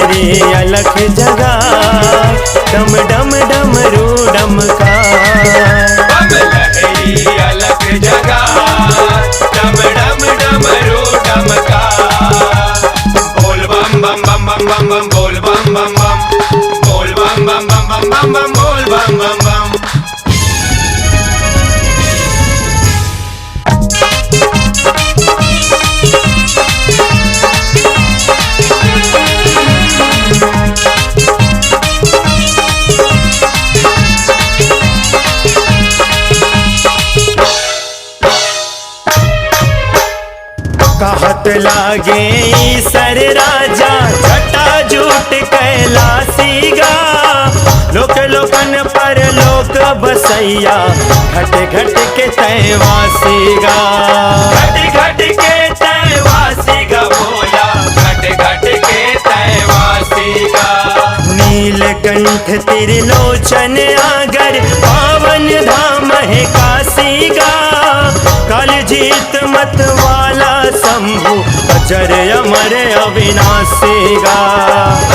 लहरी अलख जगाए, डम डम डमरू डमकाए। बम लहरी अलख जगाए, डम डम डमरू डमकाए। बोल बम बम बम बम बम बम, बोल बम बम बम, बोल बम बम बम बम बम बम, बोल बम बम बम। कहत लागे ईसर राजा छटा झूठ कैलासी गा, लोक लोकन पर लोक बसैया घट घट के तैवासी गा। घट घट के तैवासी गा भोला, घट घट के तैवासी गा। नीलकंठ त्रिलोचन आगर पावन धाम है काशी गा, काल जीत मत वाला शंभु अजर अमर अविनाशी गा।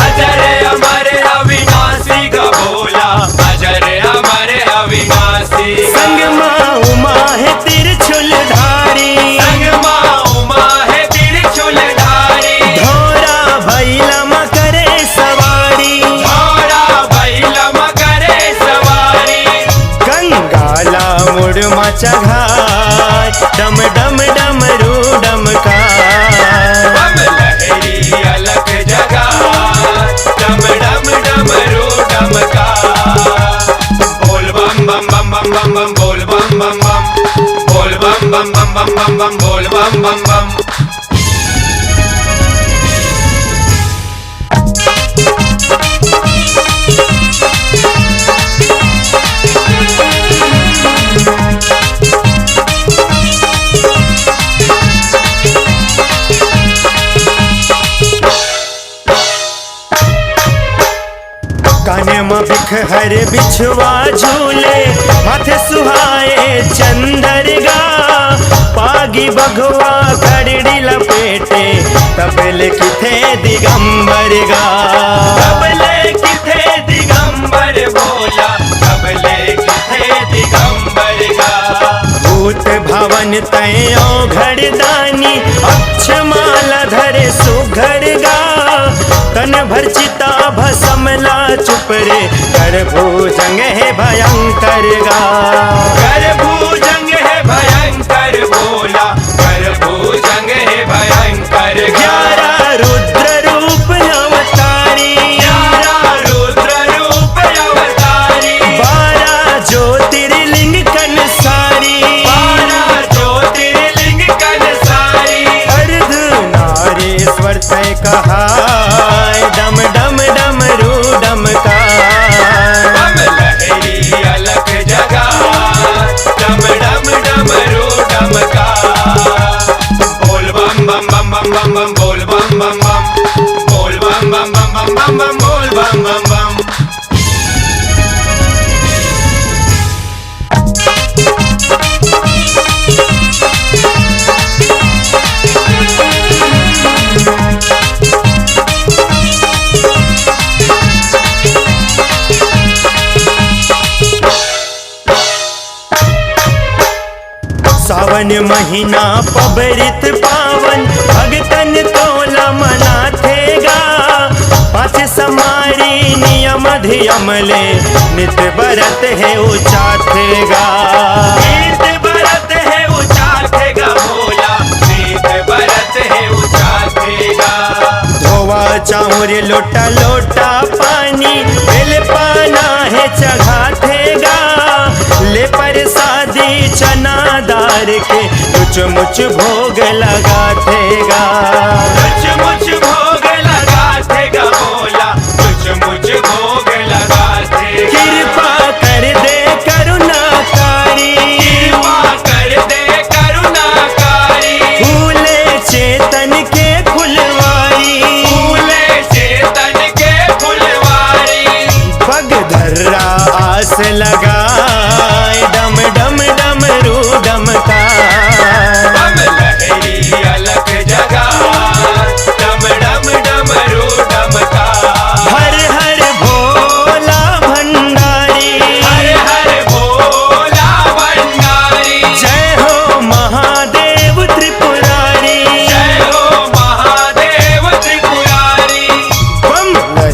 अजर अमर अविनाशी गा भोला, अजर अमर अविनाशी। संग माँ उमा है त्रिशूल धारी, संग माँ उमा है त्रिशूल धारी। धोरा भैलम करे सवारी, धोरा भैलम करे सवारी। गंगाला मुड़मा चघाय, डम डम डमरू डमकाय। बम लहरी अलख जगाए, डम डम डमरू डमकाए। बोल बम बम बम बम बम बम, बोल बम बम बम, बोल बम बम बम बम बम बम, बोल बम बम बम। काने में भिख हर बिछुआ झूले, माथे सुहाए चंदर गा, पागी बघवा खड़ड़ी लपेटे तबले किथे दिगंबर गा। तबले किथे दिगंबर भोला, तबले किथे दिगंबर गा। भूत भवन तयो घड़दानी, अक्षमाला धरे सुघड़ गा, तन भर चिता भसमला चुप रे, कर भुजंग है भयंकर गा। कर भुजंग है भयंकर भोला, कर भुजंग है भयंकर। 11 रुद्र रूप अवतारी, 11 रुद्र रूप अवतारी। 12 ज्योतिर्लिंग कनसारी, 12 ज्योतिर्लिंग कनसारी। अर्धनारीश्वर तय कहाय, डम डम डमरू डमकाय। बम लहरी अलख जगाए, डम डम डमरू डमकाए। बोल बम बम बम बम बम बम, बोल बम बम बम, बोल बम बम बम बम बम बम, बोल बम बम बम। सावन महीना पबरित पावन, भगतन तोला मनाथेगा, पाँच समारी नियम धियमले, नित बरत है उचाथेगा। नित बरत है उचाथेगा भोला, नित बरत है उचाथेगा। धोवा चाउर लोटा लोटा पानी, बेल पाना है चढ़ाथेगा, ले प्रसादी चना दार के कुछ मुच भोग लगाथेगा। कुछ मुझ भोग लगाथेगा भोला, कुछ मुझ भोग लगाथेगा। कृपा कर दे करुणाकारी, कृपा कर दे करुणाकारी। फूले चेतन के फुलवारी, फूले चेतन के फुलवारी। पग धर्रा आस लगाए, डम डम डमरू डमकाए। बम लहरी अलख जगाए, डम डम डमरू डमकाए।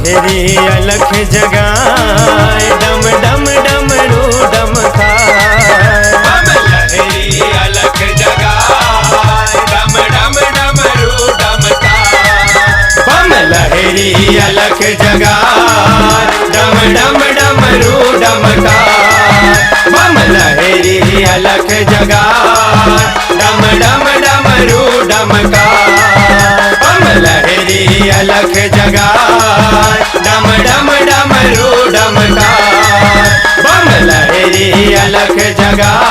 लहरी अलख जगाए डम डम डमरू डमकाए। बम लहरी अलख जगाए डम डम डमरू डमकाए। बम लहरी अलख जगाए डम डम डमरू डमकाए। बम लहरी अलख जगाए डम डम डमरू डमकाए। बम लहरी अलख जगाए डम डम डमरू डमकाए। बम लहरी अलख जगाए